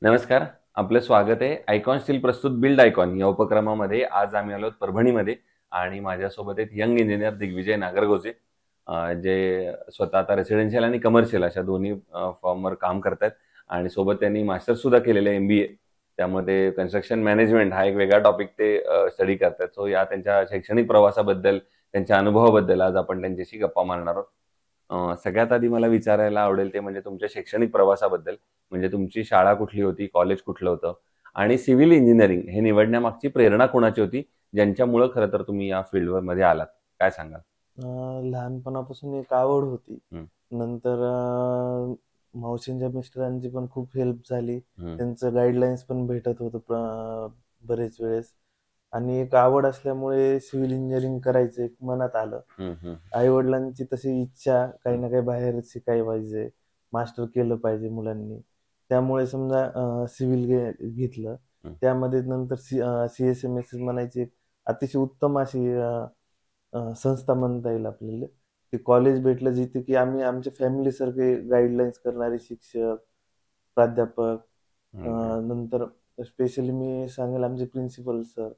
नमस्कार. आपलं स्वागत आहे. आयकॉन स्टील प्रस्तुत बिल्ड आयकॉन या उपक्रमामध्ये आज आम्ही आलो परभणीमध्ये आणि माझ्यासोबत आहेत यंग इंजिनियर दिग्विजय नागरगोजे, जे स्वतः आता रेसिडेन्शियल आणि कमर्शियल अशा दोन्ही फॉर्मवर काम करतायत आणि सोबत त्यांनी मास्टर्स सुद्धा केलेलं आहे MBA. त्यामध्ये कन्स्ट्रक्शन मॅनेजमेंट हा एक वेगळा टॉपिक ते स्टडी करतात. सो या त्यांच्या शैक्षणिक प्रवासाबद्दल, त्यांच्या अनुभवाबद्दल आज आपण त्यांच्याशी गप्पा मारणार आहोत. सगळ्यात आधी मला विचारायला आवडेल ते म्हणजे तुमच्या शैक्षणिक प्रवासाबद्दल. म्हणजे तुमची शाळा कुठली होती, कॉलेज कुठलं होतं आणि सिव्हिल इंजिनिअरिंग हे निवडण्यामागची प्रेरणा कोणाची होती, ज्यांच्यामुळं खरं तर तुम्ही या फील्डवर मध्ये आलात? काय सांगाल? लहानपणापासून एक आवड होती. हं, नंतर मावशींच्या मिस्टरांची पण खूप हेल्प झाली. हं, त्यांचं गाईडलाईन्स पण भेटत होतं बरेच वेळेस. आणि एक आवड असल्यामुळे सिव्हिल इंजिनिअरिंग करायचं एक मनात आलं. हं, हं, आई वडिलांची तशी इच्छा काही हं, ना काही बाहेर शिकायला पाहिजे, मास्टर केलं पाहिजे मुलांनी. त्यामुळे समजा सिव्हिल घेतलं. हं. त्यामध्ये नंतर CSMS म्हणायची एक अतिशय उत्तम अशी संस्था म्हणता येईल आपल्याला. ते कॉलेज भेटलं जिथे की आम्ही आमच्या फॅमिलीसारखे गाईडलाईन्स करणारे शिक्षक, प्राध्यापक, हं, हं. नंतर स्पेशली मी सांगेल आमचे प्रिन्सिपल सर,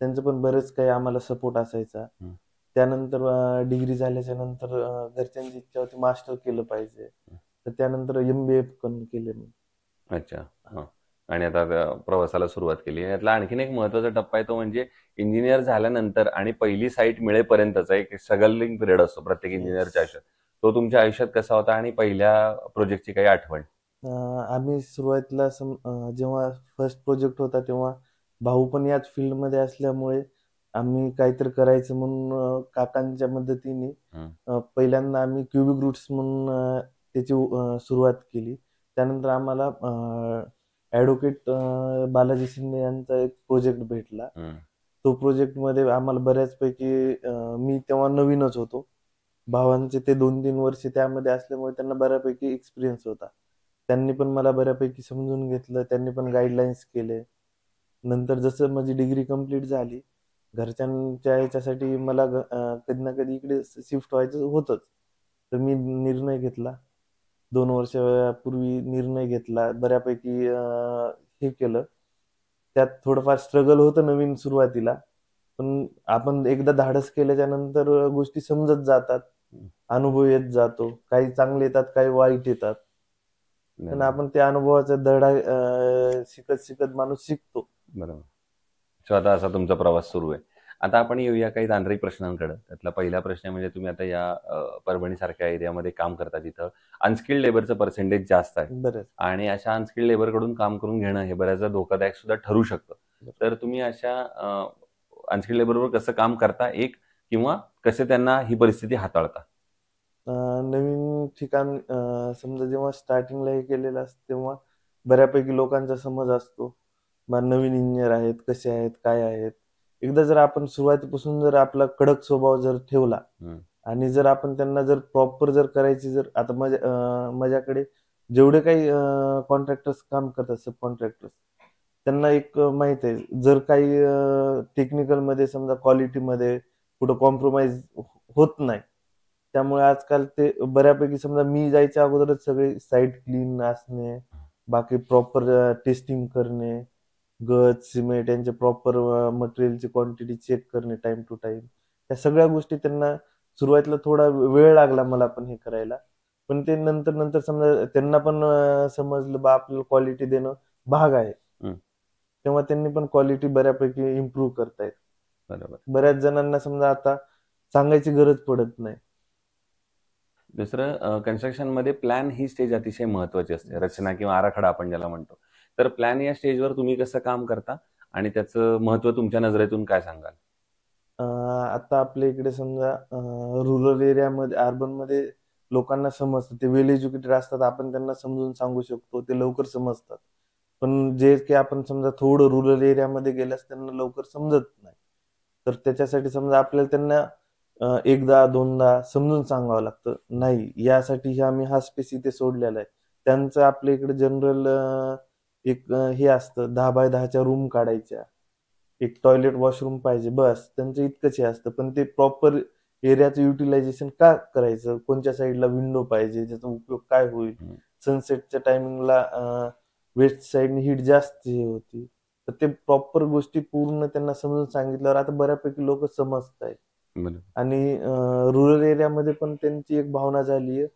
त्यांचं पण बरेच काही आम्हाला सपोर्ट असायचा. हं, त्यानंतर डिग्री झाल्याच्या नंतर घरच्यांची इच्छा होती मास्टर केलं पाहिजे. हं. तर त्यानंतर MBA पण केलं मी. अच्छा. हां. आणि आता प्रवासाला सुरुवात केली. यातला आणखीन एक महत्त्वाचा टप्पा आहे तो म्हणजे इंजिनिअर झाल्यानंतर आणि पहिली साईट मिळेपर्यंतचा एक स्ट्रगलिंग पिरियड असतो प्रत्येक येस. इंजिनिअरच्या आयुष्यात. तो तुमच्या आयुष्यात कसा होता आणि पहिल्या प्रोजेक्टची काही आठवण? आम्ही सुरुवातीला जेव्हा फर्स्ट प्रोजेक्ट होता तेव्हा भाऊ पण याच फील्डमध्ये असल्यामुळे आम्ही काहीतरी करायचं म्हणून काकांच्या मदतीने हं, पहिल्यांदा आम्ही क्युबिक रूट्स म्हणून त्याची सुरुवात केली. त्यानंतर आम्हाला ॲडव्होकेट बालाजी शिंदे यांचा एक प्रोजेक्ट भेटला. हं, तो प्रोजेक्टमध्ये आम्हाला बऱ्याचपैकी मी तेव्हा नवीनच होतो. भावांचे ते 2-3 वर्ष त्यामध्ये असल्यामुळे त्यांना बऱ्यापैकी एक्सपिरियन्स होता. त्यांनी पण मला बऱ्यापैकी समजून घेतलं. त्यांनी पण गाईडलाईन्स केले. नंतर जसं माझी डिग्री कंप्लीट झाली, घरच्यांच्या ह्याच्यासाठी मला कधी ना कधी इकडे शिफ्ट व्हायचं होतंच. तर मी निर्णय घेतला. 2 वर्षापूर्वी निर्णय घेतला. बऱ्यापैकी हे केलं. त्यात थोडंफार स्ट्रगल होतं नवीन सुरुवातीला. पण आपण एकदा धाडस केल्याच्या नंतर गोष्टी समजत जातात. हं. अनुभव येत जातो. काही चांगले येतात, काही वाईट येतात. पण बरोबर, आपण त्या अनुभवाचा धडा शिकत माणूस शिकतो. बरोबर. सो आता असा तुमचा प्रवास सुरू आहे. आता आपण येऊया काही तांत्रिक प्रश्नांकडे. त्यातला पहिला प्रश्न म्हणजे तुम्ही आता या परभणीसारख्या एरियामध्ये काम करता जिथं अनस्किल्ड लेबरचं पर्सेंटेज जास्त आहे बरंच. आणि अशा अनस्किल्ड लेबरकडून काम करून घेणं हे बऱ्याचदा धोकादायक सुद्धा ठरू शकतं. तर तुम्ही अशा अनस्किल्ड लेबरवर कसं काम करता एक किंवा कसे त्यांना ही परिस्थिती हाताळता? नवीन ठिकाण समजा जेव्हा स्टार्टिंगला हे केलेलं असतं तेव्हा बऱ्यापैकी लोकांचा समज असतो. बा नवीन इंजिनिअर आहेत, कसे आहेत, काय आहेत. एकदा जर आपण सुरुवातीपासून जर आपला कडक स्वभाव जर ठेवला हं, आणि जर आपण त्यांना जर प्रॉपर जर करायची जर आता माझ्याकडे जेवढे काही कॉन्ट्रॅक्टर्स काम करतात, सब कॉन्ट्रॅक्टर्स त्यांना एक माहित आहे जर काही टेक्निकलमध्ये समजा क्वालिटीमध्ये कुठं कॉम्प्रोमाइज होत नाही. त्यामुळे आजकाल ते बऱ्यापैकी समजा मी जायच्या अगोदरच सगळे साईट क्लीन असणे, बाकी प्रॉपर टेस्टिंग करणे, गज, सिमेंट यांचे प्रॉपर मटेरियलची क्वांटिटी चेक करणे टाइम टू टाइम. या सगळ्या गोष्टी त्यांना सुरुवातीला थोडा वेळ लागला मला पण हे करायला. पण ते नंतर समजा त्यांना पण समजलं बा आपल्याला क्वालिटी देणं भाग आहे. हं. तेव्हा त्यांनी पण क्वालिटी बऱ्यापैकी इम्प्रूव्ह करतायत. बरोबर. बऱ्याच जणांना समजा आता सांगायची गरज पडत नाही. दुसरं कन्स्ट्रक्शनमध्ये प्लॅन ही स्टेज अतिशय महत्त्वाची असते. Yes. रचना किंवा आराखडा आपण ज्याला म्हणतो. तर प्लॅन या स्टेजवर तुम्ही कसं काम करता आणि त्याचं महत्त्व तुमच्या नजरेतून काय सांगाल? आता आपल्या इकडे समजा रुरल एरियामध्ये, अर्बनमध्ये लोकांना समजतं. ते वेल एज्युकेटेड असतात. आपण त्यांना समजून सांगू शकतो. ते लवकर समजतात. पण जे की आपण समजा थोडं रुरल एरियामध्ये गेल्यास त्यांना लवकर समजत नाही. तर त्याच्यासाठी समजा आपल्याला त्यांना एकदा, दोनदा समजून सांगावं लागतं. नाही, यासाठी आम्ही हा स्पेस इथे सोडलेला आहे. त्यांचं आपल्या इकडे जनरल एक हे असतं 10x10च्या रूम काढायच्या. एक टॉयलेट वॉशरूम पाहिजे बस. त्यांचं इतकंच हे असतं. पण ते प्रॉपर एरियाचं युटिलायझेशन का करायचं? कोणत्या साईडला विंडो पाहिजे? त्याचा उपयोग काय होईल? हं, सनसेटच्या टायमिंगला वेस्ट साईडने हीट जास्त हे होती. तर ते प्रॉपर गोष्टी पूर्ण त्यांना समजून सांगितल्यावर आता बऱ्यापैकी लोक समजत आहेत. बरोबर. आणि रुरल एरियामध्ये पण त्यांची एक भावना झाली आहे,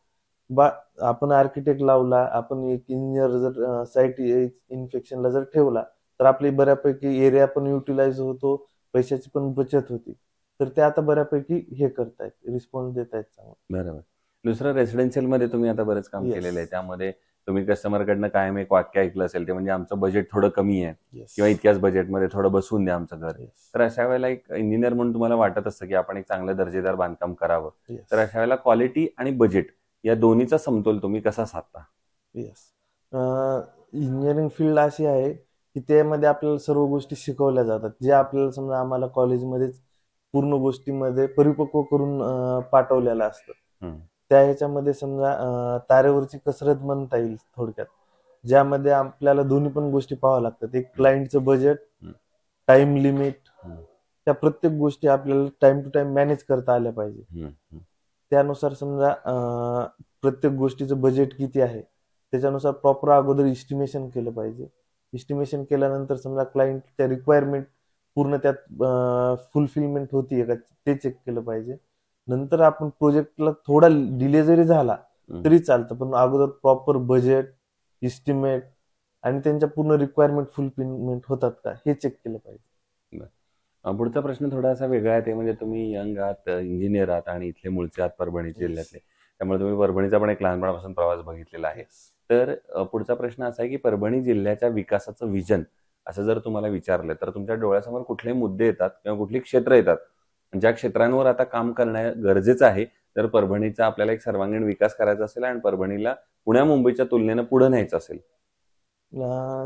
बा आपण आर्किटेक्ट लावला, आपण एक इंजिनियर जर साईट इन्फेक्शनला जर ठेवला, तर आपली बऱ्यापैकी एरिया पण युटिलाइज होतो, पैशाची पण बचत होती. तर ते आता बऱ्यापैकी हे करतायत, रिस्पॉन्स देत आहेत चांगला. बरोबर. दुसरं रेसिडेन्शियलमध्ये तुम्ही आता बरंच काम येस. केलेलं आहे. त्यामध्ये तुम्ही कस्टमरकडनं कायम एक वाक्य ऐकलं असेल, ते म्हणजे आमचं बजेट थोडं कमी आहे येस. किंवा इतक्याच बजेटमध्ये थोडं बसवून द्या आमचं घर. येस. तर अशा वेळेला एक इंजिनियर म्हणून तुम्हाला वाटत असतं की आपण एक चांगलं दर्जेदार बांधकाम करावं. येस. तर अशा वेळेला क्वालिटी आणि बजेट या दोन्हीचा समतोल तुम्ही कसा साधता? येस. इंजिनिअरिंग फील्ड अशी आहे की त्यामध्ये आपल्याला सर्व गोष्टी शिकवल्या जातात, जे आपल्याला समजा आम्हाला कॉलेजमध्येच पूर्ण गोष्टीमध्ये परिपक्व करून पाठवलेलं असतं. हम्म. त्या ह्याच्यामध्ये समजा तारेवरची कसरत म्हणता येईल थोडक्यात, ज्यामध्ये आपल्याला दोन्ही पण गोष्टी पाहाव्या लागतात. एक क्लायंटचं बजेट, टाइम लिमिट, त्या प्रत्येक गोष्टी आपल्याला टाइम टू टाइम मॅनेज करता आल्या पाहिजे. त्यानुसार समजा प्रत्येक गोष्टीचं बजेट किती आहे त्याच्यानुसार प्रॉपर अगोदर इस्टिमेशन केलं पाहिजे. इस्टिमेशन केल्यानंतर समजा क्लायंटच्या रिक्वायरमेंट पूर्ण त्यात फुलफिलमेंट होतीये का ते चेक केलं पाहिजे. नंतर आपण प्रोजेक्टला थोडा डिले जरी झाला तरी चालतं, पण अगोदर प्रॉपर बजेट, इस्टिमेट आणि त्यांच्या पूर्ण रिक्वायरमेंट फुलफिलमेंट होतात का हे चेक केलं पाहिजे. पुढचा प्रश्न थोडासा वेगळा आहे, ते म्हणजे तुम्ही यंग आहात, इंजिनियर आहात आणि इथले मूळचे आहात परभणी जिल्ह्यातले, त्यामुळे तुम्ही परभणीचा पण एक लहानपणापासून प्रवास बघितलेला आहे. तर पुढचा प्रश्न असा आहे की परभणी जिल्ह्याच्या विकासाचं विजन असं जर तुम्हाला विचारलं तर तुमच्या डोळ्यासमोर कुठले मुद्दे येतात किंवा कुठली क्षेत्र येतात ज्या क्षेत्रांवर आता काम करणं गरजेचं आहे तर परभणीचा आपल्याला एक सर्वांगीण विकास करायचा असेल आणि परभणीला पुण्या मुंबईच्या तुलनेनं पुढे न्यायचं असेल?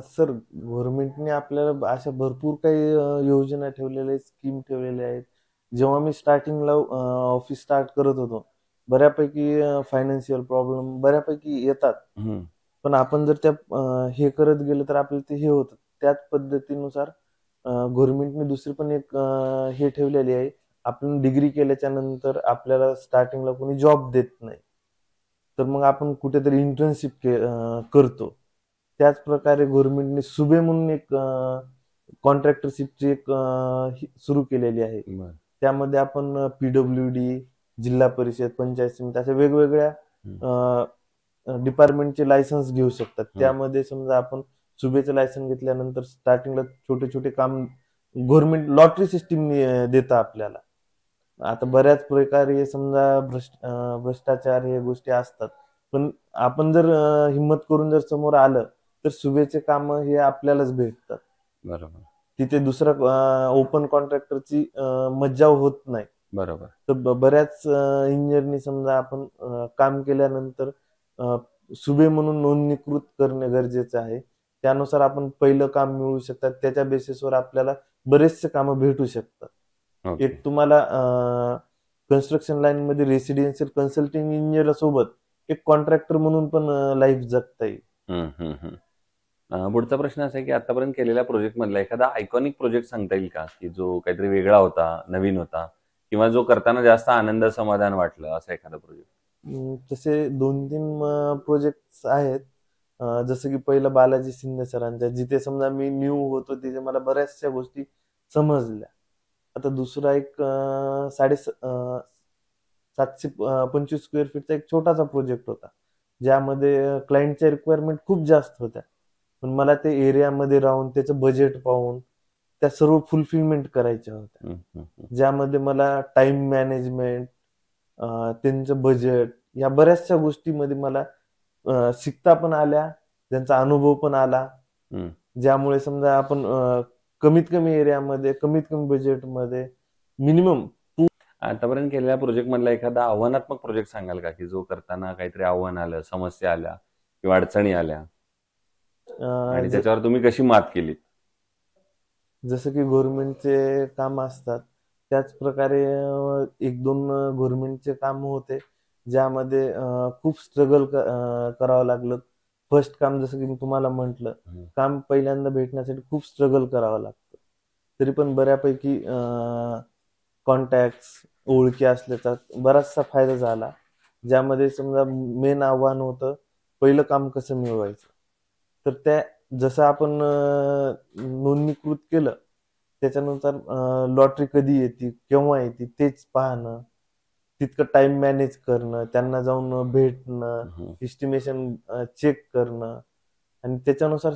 सर, गव्हर्नमेंटने आपल्याला अशा भरपूर काही योजना ठेवलेल्या आहेत, स्कीम ठेवलेल्या आहेत. जेव्हा मी स्टार्टिंगला ऑफिस स्टार्ट करत होतो, बऱ्यापैकी फायनान्शियल प्रॉब्लेम बऱ्यापैकी येतात. पण आपण जर त्या हे करत गेलं तर आपल्याला ते हे होतं. त्याच पद्धतीनुसार गव्हर्नमेंटने दुसरी पण एक हे ठेवलेली आहे, आपण डिग्री केल्याच्या नंतर आपल्याला स्टार्टिंगला कोणी जॉब देत नाही, तर मग आपण कुठेतरी इंटर्नशिप करतो. त्याच प्रकारे गव्हर्नमेंटने सुबे म्हणून एक कॉन्ट्रॅक्टरशिपची एक सुरू केलेली आहे. त्यामध्ये आपण पीडब्ल्यूडी, जिल्हा परिषद, पंचायत समिती अशा वेगवेगळ्या डिपार्टमेंटचे लायसन्स घेऊ शकतात. त्यामध्ये समजा आपण सुबेचं लायसन्स घेतल्यानंतर स्टार्टिंगला छोटे छोटे काम गव्हर्नमेंट लॉटरी सिस्टीम देतं आपल्याला. आता बऱ्याच प्रकारे समजा भ्रष्टाचार हे गोष्टी असतात, पण आपण जर हिंमत करून जर समोर आलं तर सुबेचे काम हे आपल्यालाच भेटतात. बरोबर. तिथे दुसरा ओपन कॉन्ट्रॅक्टरची मज्जाव होत नाही. बरोबर. तर बऱ्याच इंजिनियरनी समजा आपण काम केल्यानंतर सुबे म्हणून नोंदणीकृत करणे गरजेचं आहे. त्यानुसार आपण पहिलं काम मिळू शकतात, त्याच्या बेसिसवर आपल्याला बरेचसे कामं भेटू शकतात. एक तुम्हाला कन्स्ट्रक्शन लाईन मध्ये रेसिडेन्शियल कन्सल्टिंग इंजिनियर सोबत एक कॉन्ट्रॅक्टर म्हणून पण लाईफ जगता येईल. पुढचा प्रश्न असा आहे की आतापर्यंत केलेल्या प्रोजेक्ट मधला एखादा आयकॉनिक प्रोजेक्ट सांगता येईल का, की जो काहीतरी वेगळा होता, नवीन होता किंवा जो करताना जास्त आनंद समाधान वाटलं असा एखादा प्रोजेक्ट? तसे 2-3 प्रोजेक्ट आहेत. जसं की पहिलं बालाजी शिंदे सरांच्या, जिथे समजा मी न्यू होतो तिथे मला बऱ्याचशा गोष्टी समजल्या. आता दुसरा एक 725 स्क्वेअर फीटचा एक छोटासा प्रोजेक्ट होता, ज्यामध्ये क्लायंटच्या रिक्वायरमेंट खूप जास्त होत्या, पण मला ते एरियामध्ये राहून त्याचं बजेट पाहून त्या सर्व फुलफिलमेंट करायच्या होत्या. ज्यामध्ये मला टाइम मॅनेजमेंट, त्यांचं बजेट या बऱ्याचशा गोष्टीमध्ये मला शिकता पण आल्या, त्यांचा अनुभव पण आला. ज्यामुळे समजा आपण कमीत कमी एरियामध्ये कमीत कमी बजेटमध्ये मिनिमम. आतापर्यंत केलेल्या प्रोजेक्ट मधला एखादा आव्हानात्मक प्रोजेक्ट सांगाल का, की जो करताना काहीतरी आव्हान आलं, समस्या आल्या किंवा अडचणी आल्या आणि त्याच्यावर तुम्ही कशी मात केली? जसं की गव्हर्नमेंटचे काम असतात त्याच प्रकारे 1-2 गव्हर्नमेंटचे काम होते, ज्यामध्ये खूप स्ट्रगल करावं लागलं. फर्स्ट काम जसं की मी तुम्हाला म्हटलं, काम पहिल्यांदा भेटण्यासाठी खूप स्ट्रगल करावं लागतं. तरी पण बऱ्यापैकी कॉन्टॅक्ट, ओळखी असल्याचा बराचसा फायदा झाला. ज्यामध्ये समजा मेन आव्हान होतं पहिलं काम कसं मिळवायचं, तर त्या जसं आपण नोंदणीकृत केलं त्याच्यानुसार लॉटरी कधी येते केव्हा येते तेच पाहणं, तितकं टाइम मॅनेज करणं, त्यांना जाऊन भेटणं, हम्म. एस्टिमेशन चेक करणं आणि त्याच्यानुसार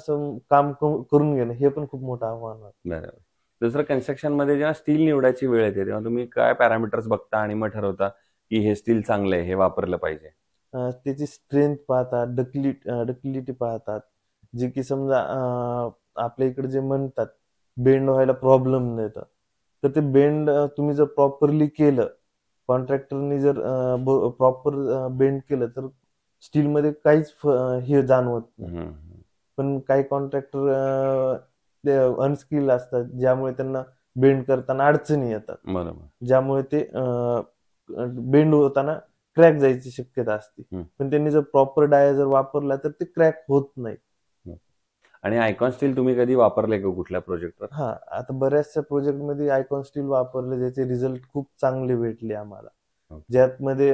काम करून घेणं हे पण खूप मोठं आव्हान आहे. बरोबर. दुसरं कन्स्ट्रक्शन मध्ये जेव्हा स्टील निवडायची वेळ येते तेव्हा तुम्ही काय पॅरामीटर्स बघता आणि मग ठरवता की हे स्टील चांगलं आहे, हे वापरलं पाहिजे? त्याची स्ट्रेंथ पाहतात, डक्टिलिटी पाहतात, जे की समजा आपल्या इकडे जे म्हणतात बेंड व्हायला प्रॉब्लेम देतं, तर ते बेंड तुम्ही जर प्रॉपरली केलं, कॉन्ट्रॅक्टरनी जर प्रॉपर बेंड केलं तर स्टीलमध्ये काहीच हे जाणवत नाही. हम्म. पण काही कॉन्ट्रॅक्टर ते अनस्किल असतात, ज्यामुळे त्यांना बेंड करताना अडचणी येतात, बरोबर. ज्यामुळे ते बेंड होताना क्रॅक जायची शक्यता असते. हम्म. पण त्यांनी जर प्रॉपर डाया जर वापरला तर ते क्रॅक होत नाही. आणि आयकॉन स्टील तुम्ही कधी वापरले का कुठल्या प्रोजेक्टवर? हा, आता बऱ्याचशा प्रोजेक्ट मध्ये आयकॉन स्टील वापरले, ज्याचे रिझल्ट खूप चांगले भेटले आम्हाला. Okay. ज्यात मध्ये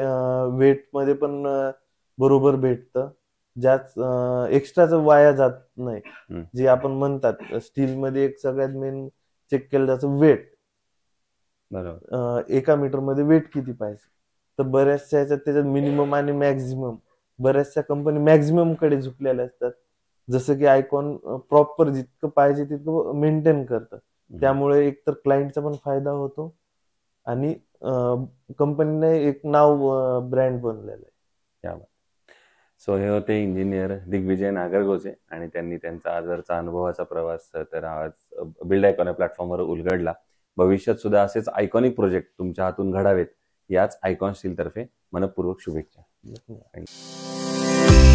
वेट मध्ये पण बरोबर भेटतं, ज्यात एक्स्ट्राचं वाया जात नाही. हम्म. जे आपण म्हणतात स्टील मध्ये एक सगळ्यात मेन चेक केलं जातं वेट. बरोबर. एका मीटर मध्ये वेट किती पाहिजे, तर बऱ्याचशा ह्याच्यात त्याच्यात मिनिमम आणि मॅक्झिमम, बऱ्याचशा कंपनी मॅक्झिमम कडे झुकलेल्या असतात. जसं की आयकॉन प्रॉपर जितकं पाहिजे तितकं मेंटेन करतं. त्यामुळे एकतर क्लायंटचा पण फायदा होतो आणि कंपनीने एक नाव ब्रँड बनलेलं आहे. सो हे होते इंजिनियर दिग्विजय नागरगोजे आणि त्यांनी त्यांचा आजचा अनुभवाचा प्रवास तर आज बिल्ड आयकॉन या प्लॅटफॉर्मवर उलगडला. भविष्यात सुद्धा असेच आयकॉनिक प्रोजेक्ट तुमच्या हातून घडावेत याच आयकॉन स्टील तर्फे मनपूर्वक शुभेच्छा. धन्यवाद. Thank you.